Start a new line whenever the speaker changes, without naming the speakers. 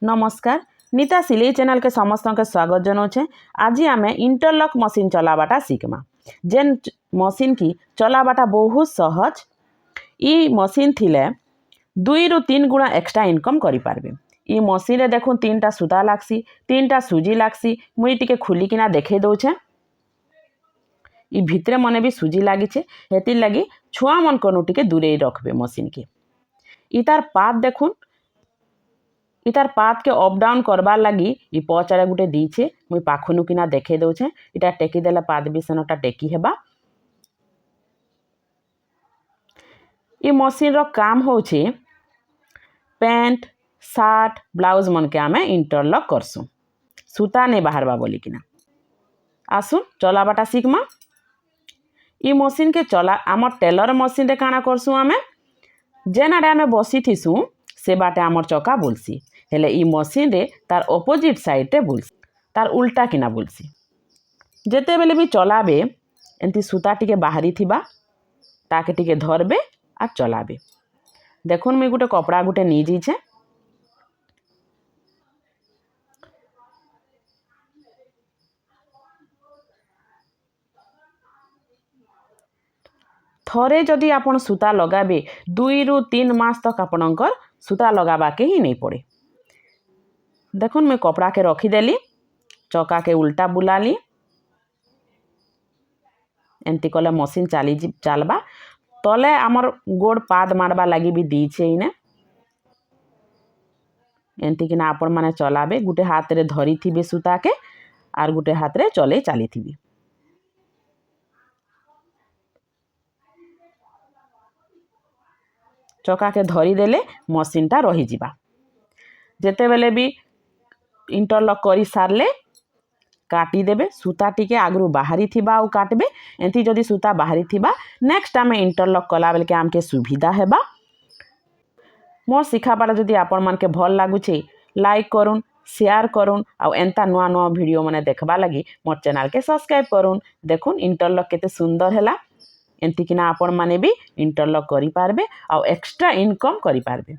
नमस्कार नीता सिलाई चैनल के समस्त के स्वागत जनाऊे। आज आम इंटरलॉक मशीन चलावाटा शिखमा। जेन मशीन की चलावाटा बहुत सहज। ई मशीन थिले 2 ରୁ 3 गुणा एक्स्ट्रा इनकम करि पारबे। ई मशीन रे देखो 3टा सूता लागसी, 3टा सूजी लागसी। मुई टिके खुलिकिना देखे दउछे। ई भितरे मने भी सूजी लागिछे, हेतिर लगी छुआ मन कोनु टिके दूरे रखबे मशीन के। ई तार पात देखुन, इतार पात के अप डाउन करबार लगी ई पचारे गुटे दीछे। मुई पाखुनु किना देखे दउछे। इटा टेकी देला पात भी सेनटा टेकी हेबा। ई मशीन रो काम होछे पैंट शर्ट ब्लाउज मन के आमे इंटरलॉक करसु, सूता नहीं बाहरबा बोली किना। आसुन चलाबाटा शिखमा। ई मशीन के चला आम टेलर मशीन रे काना करसु आमे जेन आडे आमे बसी थिसु से बाटे आमर चका बुलसी। हेले ई मशीन रे तार अपोजिट साइड रे बुलसी, तार उल्टा किना बुलसी। जेते बेले भी चलाबे एंती सूता टिके बाहरी थिबा ताके टिके धरबे आ चलाबे। देखुन मुई गुटे कपड़ा गुटे नी जीछे। थरे जदि आपण सूता लगाबे 2 ରୁ 3 मास तक आपणकर सूता लगाबा के ही नहीं पड़े। देखुन मैं कपड़ा के रखीदेली, चका के उल्टा बुलाली, एमती कले मशीन चलबा। तले आमर गोड़ पाद मारबा लगी भी दीछे इने। एमती किना आपण माने चलाबे। गुटे हाथ रे धरी थिबे सूता के आर गुटे हाथ रे चले चली थिबे। चका के धरी देले मशीन टा रही जिबा। जेते बेले भी इंटरलॉक करी सारले काटी देबे। सूता टिके आगरू बाहरी थिबा और काटबे। एंती जदि सूता बाहरी थिबा नेक्स्ट आमे इंटरलॉक कला बेले के आमके सुविधा हेबा। मोर शिखाबाटा जदि आपण मन के भल लागुचे लाइक करुन, शेयर करुन और एंता नुआ नुआ वीडियो माने देखबा लगी मोर चैनल के सब्सक्राइब करुन। देखुन इंटरलॉक केते सुंदर हैला। एंती किना आपण माने भी इंटरलॉक करि पारबे और एक्स्ट्रा इनकम करि पारबे।